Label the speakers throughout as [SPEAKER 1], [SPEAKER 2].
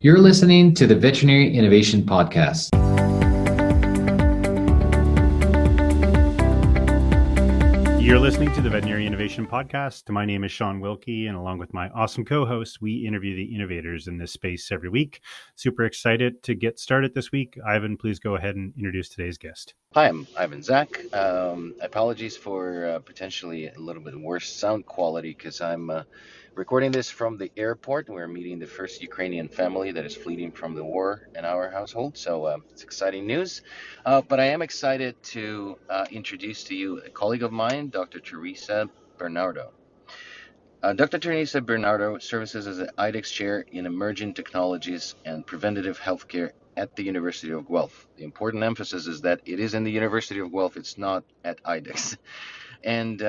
[SPEAKER 1] You're listening to the Veterinary Innovation Podcast.
[SPEAKER 2] You're listening to the Veterinary Innovation Podcast. My name is Shawn Wilkie, and along with my awesome co-host, we interview the innovators in this space every week. Super excited to get started this week. Ivan, please go ahead and introduce today's guest.
[SPEAKER 3] Hi, I'm Ivan Zach. Apologies for potentially a little bit worse sound quality because I'm recording this from the airport. We're meeting the first Ukrainian family that is fleeing from the war in our household. So it's exciting news. But I am excited to introduce to you a colleague of mine, Dr. Theresa Bernardo. Dr. Theresa Bernardo serves as an IDEX chair in emerging technologies and preventative healthcare at the University of Guelph. The important emphasis is that it is in the University of Guelph, it's not at IDEX. And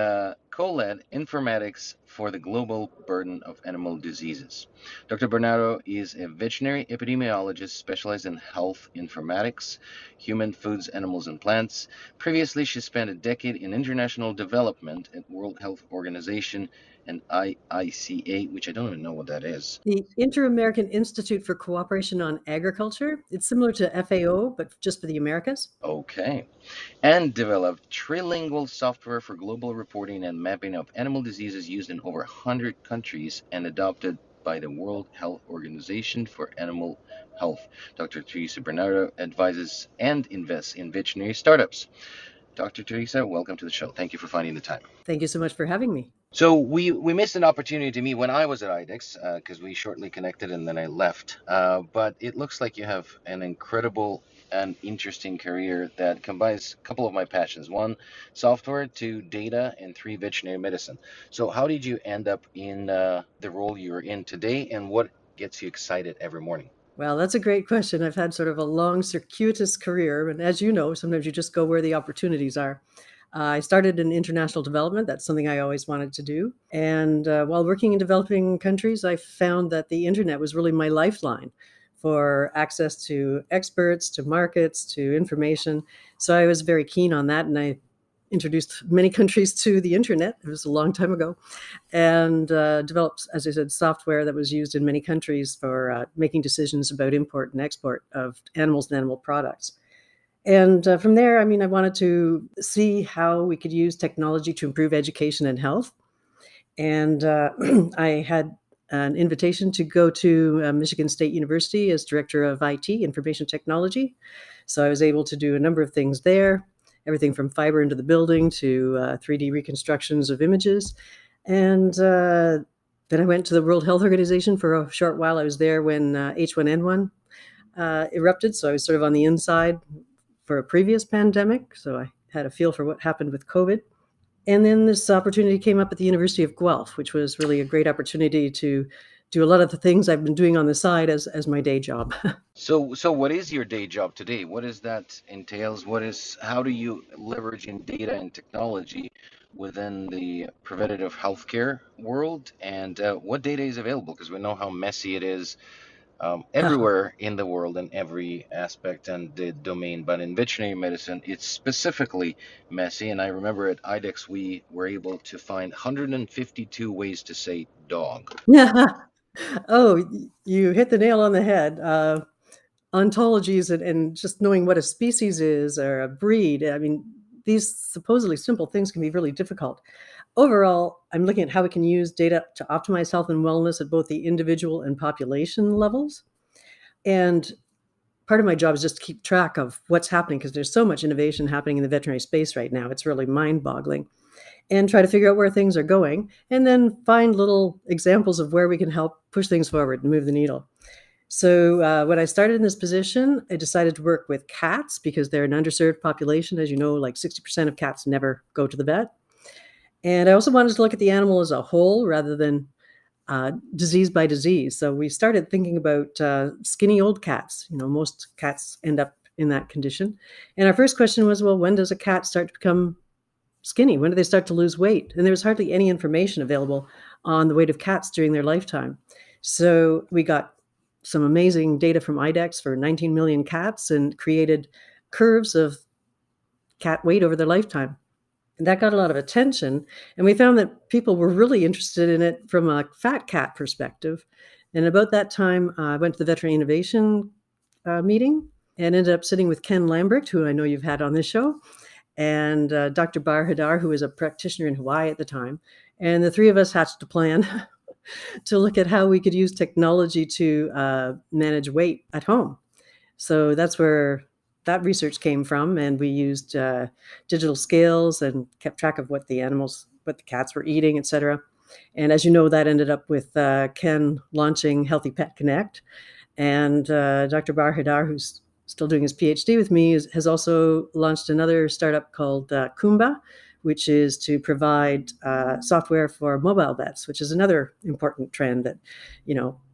[SPEAKER 3] co-led informatics for the global burden of animal diseases. Dr. Bernardo is a veterinary epidemiologist specialized in health informatics, human foods, animals, and plants. Previously, she spent a decade in international development at World Health Organization and IICA, which I don't even know what that is.
[SPEAKER 4] The Inter-American Institute for Cooperation on Agriculture. It's similar to FAO, but just for the Americas.
[SPEAKER 3] Okay. And developed trilingual software for global reporting and mapping of animal diseases used in over 100 countries and adopted by the World Health Organization for Animal Health. Dr. Theresa Bernardo advises and invests in veterinary startups. Dr. Theresa, welcome to the show. Thank you for finding the time.
[SPEAKER 4] Thank you so much for having me.
[SPEAKER 3] So we missed an opportunity to meet when I was at IDEX because we shortly connected and then I left. But it looks like you have an incredible and interesting career that combines a couple of my passions. One, software, two, data, and three, veterinary medicine. So how did you end up in the role you're in today, and what gets you excited every morning?
[SPEAKER 4] Well, that's a great question. I've had sort of a long, circuitous career. And as you know, sometimes you just go where the opportunities are. I started in international development. That's something I always wanted to do. And while working in developing countries, I found that the internet was really my lifeline for access to experts, to markets, to information. So I was very keen on that. And I introduced many countries to the internet. It was a long time ago. And developed, as I said, software that was used in many countries for making decisions about import and export of animals and animal products. And from there, I wanted to see how we could use technology to improve education and health. And I had an invitation to go to Michigan State University as director of IT, information technology. So I was able to do a number of things there, everything from fiber into the building to 3D reconstructions of images. And then I went to the World Health Organization for a short while. I was there when H1N1 erupted. So I was sort of on the inside for a previous pandemic. So I had a feel for what happened with COVID. And then this opportunity came up at the University of Guelph, which was really a great opportunity to do a lot of the things I've been doing on the side as my day job.
[SPEAKER 3] So what is your day job today? What does that entails? How do you leverage in data and technology within the preventative healthcare world? And what data is available? Because we know how messy it is everywhere in the world in every aspect and the domain. But in veterinary medicine, it's specifically messy. And I remember at IDEX, we were able to find 152 ways to say dog.
[SPEAKER 4] Oh, you hit the nail on the head. Ontologies and just knowing what a species is or a breed. These supposedly simple things can be really difficult. Overall, I'm looking at how we can use data to optimize health and wellness at both the individual and population levels. And part of my job is just to keep track of what's happening because there's so much innovation happening in the veterinary space right now. It's really mind-boggling. And try to figure out where things are going and then find little examples of where we can help push things forward and move the needle. So when I started in this position, I decided to work with cats because they're an underserved population. As you know, like 60% of cats never go to the vet. And I also wanted to look at the animal as a whole rather than disease by disease. So we started thinking about skinny old cats. Most cats end up in that condition. And our first question was, well, when does a cat start to become skinny? When do they start to lose weight? And there was hardly any information available on the weight of cats during their lifetime. So we got some amazing data from IDEX for 19 million cats and created curves of cat weight over their lifetime. And that got a lot of attention. And we found that people were really interested in it from a fat cat perspective. And about that time, I went to the Veterinary Innovation meeting and ended up sitting with Ken Lambrecht, who I know you've had on this show, and Dr. Bar Hadar, who was a practitioner in Hawaii at the time. And the three of us hatched a plan to look at how we could use technology to manage weight at home. So that's where that research came from. And we used digital scales and kept track of what the cats were eating, et cetera. And as you know, that ended up with Ken launching Healthy Pet Connect. And Dr. Bar Hadar, who's still doing his PhD with me, has also launched another startup called Kumba, which is to provide software for mobile vets, which is another important trend that,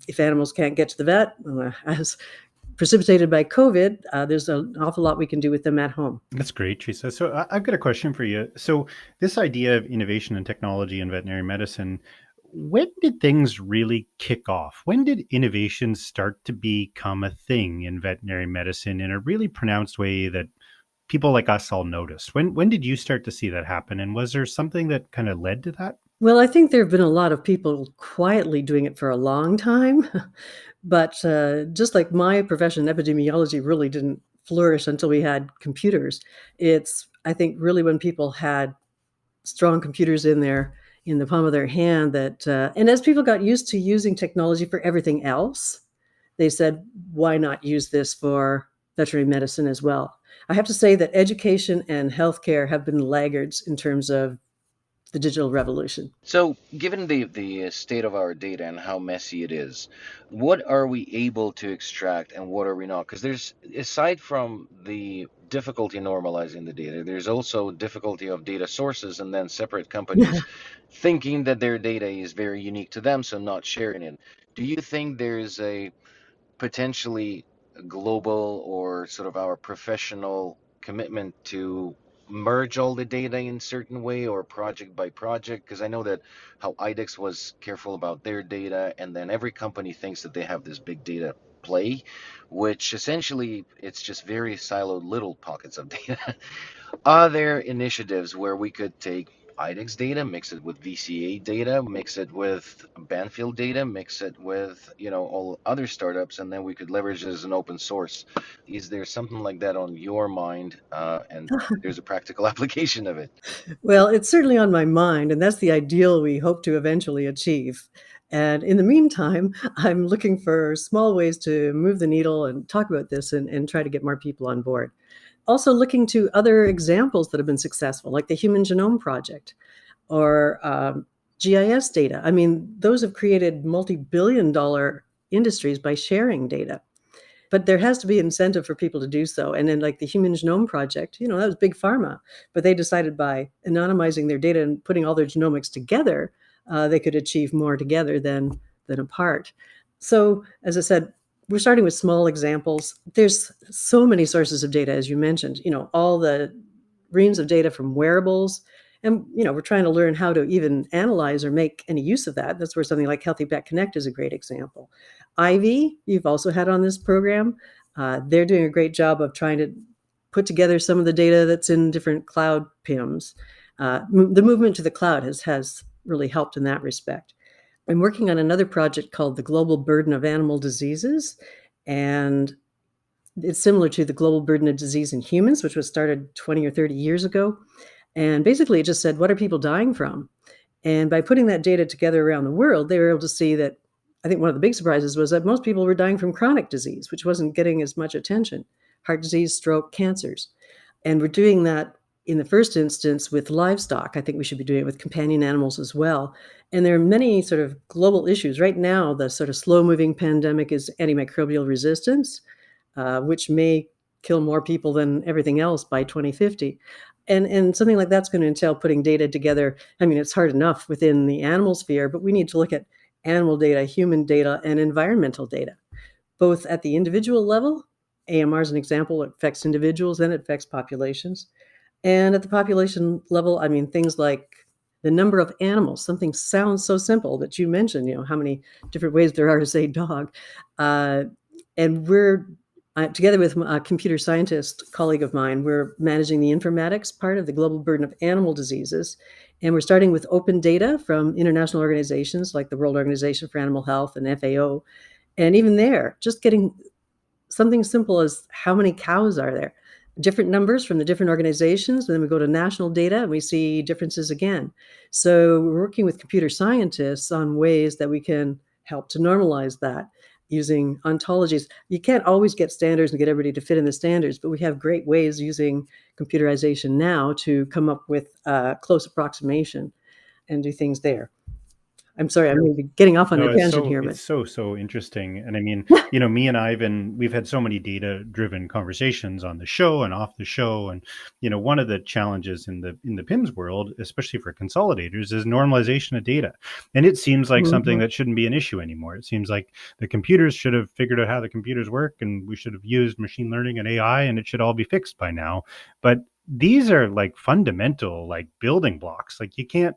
[SPEAKER 4] if animals can't get to the vet, as precipitated by COVID, there's an awful lot we can do with them at home.
[SPEAKER 2] That's great, Theresa. So I've got a question for you. So this idea of innovation and technology in veterinary medicine, when did things really kick off? When did innovation start to become a thing in veterinary medicine in a really pronounced way that people like us all noticed? When did you start to see that happen? And was there something that kind of led to that?
[SPEAKER 4] Well, I think there have been a lot of people quietly doing it for a long time. But just like my profession, epidemiology really didn't flourish until we had computers. It's, I think, really when people had strong computers in the palm of their hand that, and as people got used to using technology for everything else, they said, why not use this for veterinary medicine as well? I have to say that education and healthcare have been laggards in terms of the digital revolution.
[SPEAKER 3] So, given the state of our data and how messy it is, what are we able to extract and what are we not? Because there's, aside from the difficulty normalizing the data, there's also difficulty of data sources and then separate companies thinking that their data is very unique to them, so not sharing it. Do you think there's a potentially global or sort of our professional commitment to merge all the data in certain way or project by project? Because I know that how IDEX was careful about their data, and then every company thinks that they have this big data play, which essentially it's just very siloed little pockets of data. Are there initiatives where we could take IDEX data, mix it with VCA data, mix it with Banfield data, mix it with, all other startups, and then we could leverage it as an open source? Is there something like that on your mind, and there's a practical application of it?
[SPEAKER 4] Well, it's certainly on my mind, and that's the ideal we hope to eventually achieve. And in the meantime, I'm looking for small ways to move the needle and talk about this and try to get more people on board. Also looking to other examples that have been successful, like the Human Genome Project or GIS data. I mean, those have created multi-billion-dollar industries by sharing data. But there has to be incentive for people to do so. And then like the Human Genome Project, that was big pharma, but they decided by anonymizing their data and putting all their genomics together, they could achieve more together than apart. So as I said, we're starting with small examples. There's so many sources of data, as you mentioned, all the reams of data from wearables. And, we're trying to learn how to even analyze or make any use of that. That's where something like Healthy Pet Connect is a great example. Ivy, you've also had on this program. They're doing a great job of trying to put together some of the data that's in different cloud PIMs. The movement to the cloud has really helped in that respect. I'm working on another project called the Global Burden of Animal Diseases, and it's similar to the Global Burden of Disease in Humans, which was started 20 or 30 years ago. And basically it just said, what are people dying from? And by putting that data together around the world, they were able to see that, I think one of the big surprises was that most people were dying from chronic disease, which wasn't getting as much attention: heart disease, stroke, cancers. And we're doing that in the first instance with livestock. I think we should be doing it with companion animals as well. And there are many sort of global issues. Right now, the sort of slow-moving pandemic is antimicrobial resistance, which may kill more people than everything else by 2050. And something like that's going to entail putting data together. I mean, it's hard enough within the animal sphere, but we need to look at animal data, human data, and environmental data, both at the individual level. AMR is an example. It affects individuals and it affects populations. And at the population level, I mean, things like the number of animals. Something sounds so simple that you mentioned, how many different ways there are to say dog. And we're together with a computer scientist colleague of mine, we're managing the informatics part of the global burden of animal diseases. And we're starting with open data from international organizations like the World Organization for Animal Health and FAO. And even there, just getting something simple as how many cows are there? Different numbers from the different organizations. And then we go to national data and we see differences again. So we're working with computer scientists on ways that we can help to normalize that using ontologies. You can't always get standards and get everybody to fit in the standards, but we have great ways using computerization now to come up with a close approximation and do things there. I'm sorry, I'm maybe getting off on
[SPEAKER 2] No,
[SPEAKER 4] a tangent here,
[SPEAKER 2] it's
[SPEAKER 4] but
[SPEAKER 2] so interesting. And I mean, me and Ivan, we've had so many data-driven conversations on the show and off the show. And one of the challenges in the PIMS world, especially for consolidators, is normalization of data. And it seems like something that shouldn't be an issue anymore. It seems like the computers should have figured out how the computers work, and we should have used machine learning and AI, and it should all be fixed by now. But these are like fundamental, like building blocks. Like you can't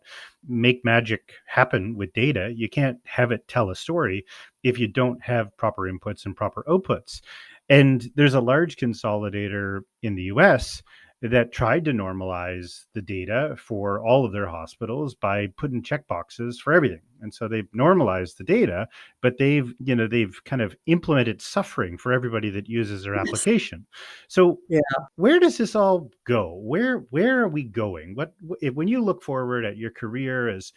[SPEAKER 2] make magic happen with data. You can't have it tell a story if you don't have proper inputs and proper outputs. And there's a large consolidator in the US that tried to normalize the data for all of their hospitals by putting checkboxes for everything. And so they've normalized the data, but they've kind of implemented suffering for everybody that uses their application. So
[SPEAKER 4] yeah.
[SPEAKER 2] Where does this all go? Where are we going? When you look forward at your career as,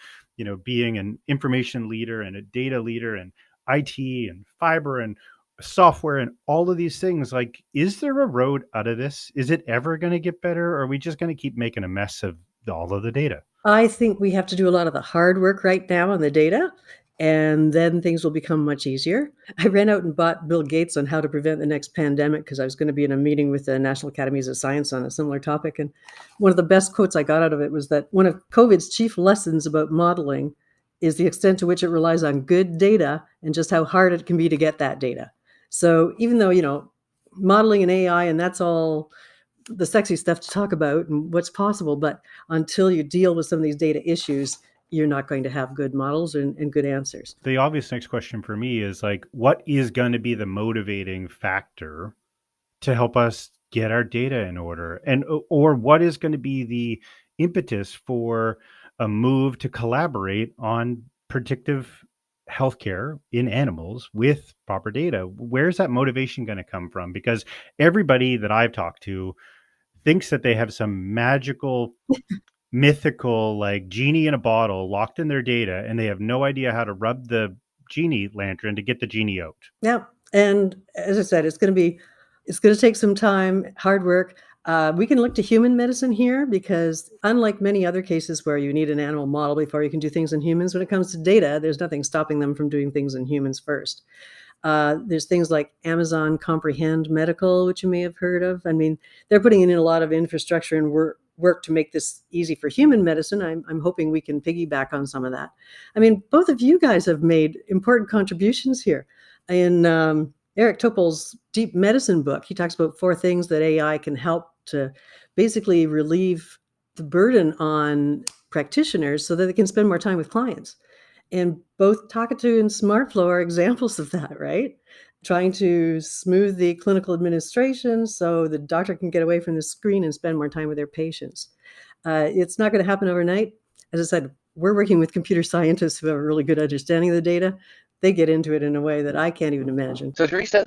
[SPEAKER 2] being an information leader and a data leader and IT and fiber and software and all of these things, like, is there a road out of this? Is it ever going to get better? Or are we just going to keep making a mess of all of the data?
[SPEAKER 4] I think we have to do a lot of the hard work right now on the data, and then things will become much easier. I ran out and bought Bill Gates on how to prevent the next pandemic because I was going to be in a meeting with the National Academies of Science on a similar topic. And one of the best quotes I got out of it was that one of COVID's chief lessons about modeling is the extent to which it relies on good data and just how hard it can be to get that data. So even though, modeling and AI, and that's all the sexy stuff to talk about and what's possible, but until you deal with some of these data issues, you're not going to have good models and good answers.
[SPEAKER 2] The obvious next question for me is like, what is going to be the motivating factor to help us get our data in order? And or what is going to be the impetus for a move to collaborate on predictive healthcare in animals with proper data? Where's that motivation going to come from? Because everybody that I've talked to thinks that they have some magical mythical, like, genie in a bottle locked in their data, and they have no idea how to rub the genie lantern to get the genie out.
[SPEAKER 4] Yeah. And as I said, it's going to take some time, hard work. We can look to human medicine here because unlike many other cases where you need an animal model before you can do things in humans, when it comes to data, there's nothing stopping them from doing things in humans first. There's things like Amazon Comprehend Medical, which you may have heard of. I mean, they're putting in a lot of infrastructure and work to make this easy for human medicine. I'm hoping we can piggyback on some of that. I mean, both of you guys have made important contributions here. In Eric Topol's Deep Medicine book, he talks about 4 things that AI can help to basically relieve the burden on practitioners so that they can spend more time with clients. And both Talkatoo and SmartFlow are examples of that, right? Trying to smooth the clinical administration so the doctor can get away from the screen and spend more time with their patients. It's not going to happen overnight. As I said, we're working with computer scientists who have a really good understanding of the data. They get into it in a way that I can't even imagine.
[SPEAKER 3] So Teresa,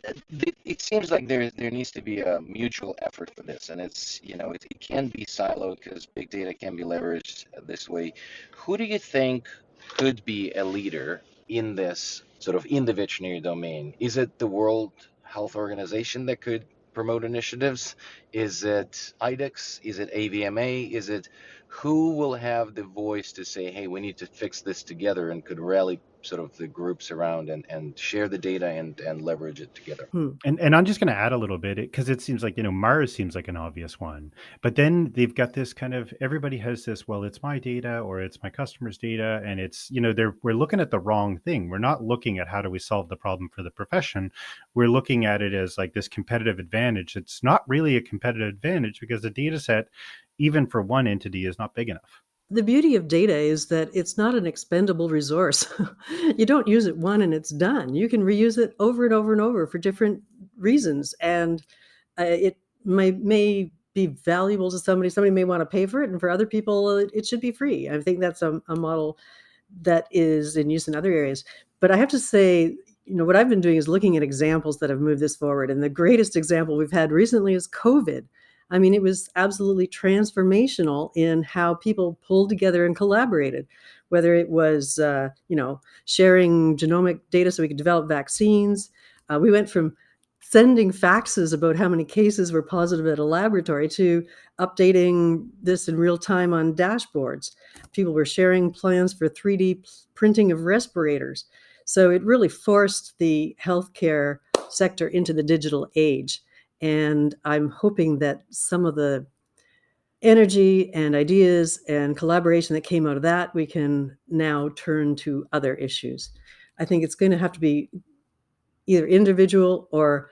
[SPEAKER 3] it seems like there needs to be a mutual effort for this, and it's it can be siloed because big data can be leveraged this way. Who do you think could be a leader in this sort of in the veterinary domain? Is it the World Health Organization that could promote initiatives? Is it IDEX? Is it AVMA? Is it who will have the voice to say, hey, we need to fix this together, and could rally sort of the groups around and share the data and leverage it together?
[SPEAKER 2] And I'm just going to add a little bit because it seems like, Mars seems like an obvious one, but then they've got this kind of, everybody has this, well, it's my data or it's my customer's data. And it's, we're looking at the wrong thing. We're not looking at how do we solve the problem for the profession. We're looking at it as like this competitive advantage. It's not really a competitive advantage because the data set, even for one entity, is not big enough.
[SPEAKER 4] The beauty of data is that it's not an expendable resource. You don't use it one and it's done. You can reuse it over and over and over for different reasons. And it may be valuable to somebody. Somebody may want to pay for it, and for other people, it should be free. I think that's a model that is in use in other areas. But I have to say, what I've been doing is looking at examples that have moved this forward. And the greatest example we've had recently is COVID. I mean, it was absolutely transformational in how people pulled together and collaborated, whether it was, sharing genomic data so we could develop vaccines. We went from sending faxes about how many cases were positive at a laboratory to updating this in real time on dashboards. People were sharing plans for 3D printing of respirators. So it really forced the healthcare sector into the digital age. And I'm hoping that some of the energy and ideas and collaboration that came out of that, we can now turn to other issues. I think it's going to have to be either individual or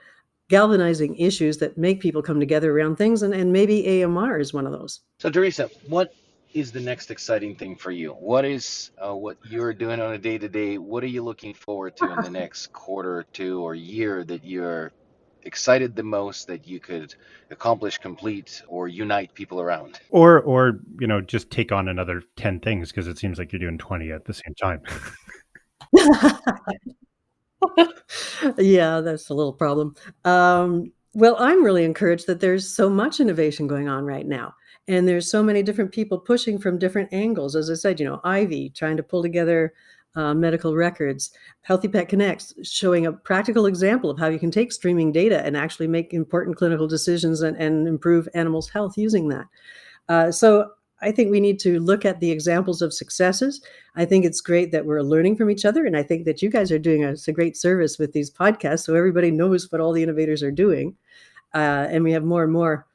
[SPEAKER 4] galvanizing issues that make people come together around things, and maybe AMR is one of those.
[SPEAKER 3] So, Theresa, what is the next exciting thing for you? What is what you're doing on a day-to-day? What are you looking forward to in the next quarter or two or year that you're excited the most that you could accomplish, complete, or unite people around?
[SPEAKER 2] Or just take on another 10 things, because it seems like you're doing 20 at the same time.
[SPEAKER 4] Yeah, that's a little problem. Well, I'm really encouraged that there's so much innovation going on right now. And there's so many different people pushing from different angles. As I said, Ivy trying to pull together medical records, Healthy Pet Connects showing a practical example of how you can take streaming data and actually make important clinical decisions and improve animals' health using that. So I think we need to look at the examples of successes. I think it's great that we're learning from each other. And I think that you guys are doing us a great service with these podcasts, so everybody knows what all the innovators are doing. And we have more and more,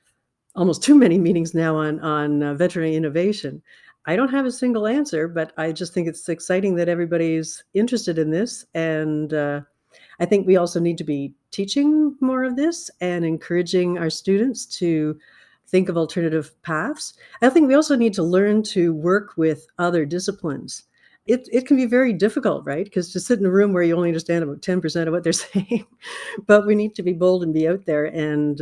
[SPEAKER 4] almost too many meetings now on veterinary innovation. I don't have a single answer, but I just think it's exciting that everybody's interested in this. And I think we also need to be teaching more of this and encouraging our students to think of alternative paths. I think we also need to learn to work with other disciplines. It can be very difficult, right? Because to sit in a room where you only understand about 10% of what they're saying, but we need to be bold and be out there and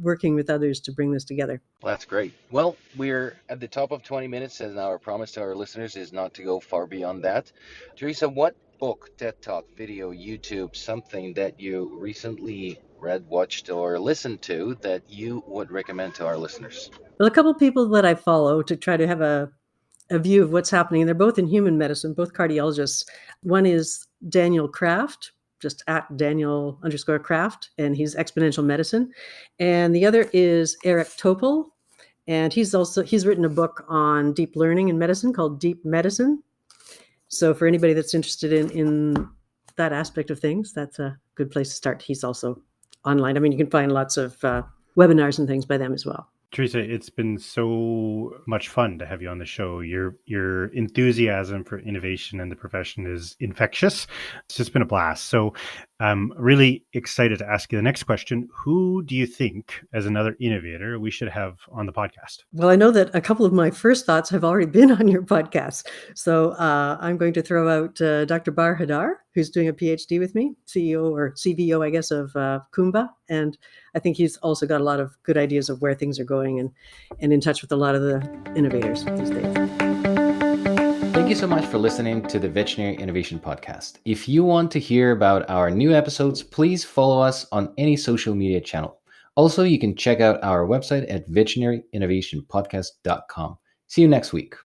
[SPEAKER 4] working with others to bring this together.
[SPEAKER 3] Well, that's great. Well, we're at the top of 20 minutes, and our promise to our listeners is not to go far beyond that. Theresa, what book, TED Talk, video, YouTube, something that you recently read, watched, or listened to that you would recommend to our listeners?
[SPEAKER 4] Well, a couple of people that I follow to try to have a view of what's happening. They're both in human medicine, both cardiologists. One is Daniel Kraft, just at Daniel_Kraft, and he's exponential medicine. And the other is Eric Topol, and he's written a book on deep learning in medicine called Deep Medicine. So for anybody that's interested in that aspect of things, that's a good place to start. He's also online. I mean, you can find lots of webinars and things by them as well.
[SPEAKER 2] Theresa, it's been so much fun to have you on the show. Your enthusiasm for innovation and the profession is infectious. It's just been a blast. So I'm really excited to ask you the next question. Who do you think, as another innovator, we should have on the podcast?
[SPEAKER 4] Well, I know that a couple of my first thoughts have already been on your podcast. So I'm going to throw out Dr. Bar Hadar, who's doing a PhD with me, CEO or CVO, I guess, of Kumba. And I think he's also got a lot of good ideas of where things are going and in touch with a lot of the innovators these days.
[SPEAKER 1] Thank you so much for listening to the Veterinary Innovation Podcast. If you want to hear about our new episodes, please follow us on any social media channel. Also, you can check out our website at veterinaryinnovationpodcast.com. See you next week.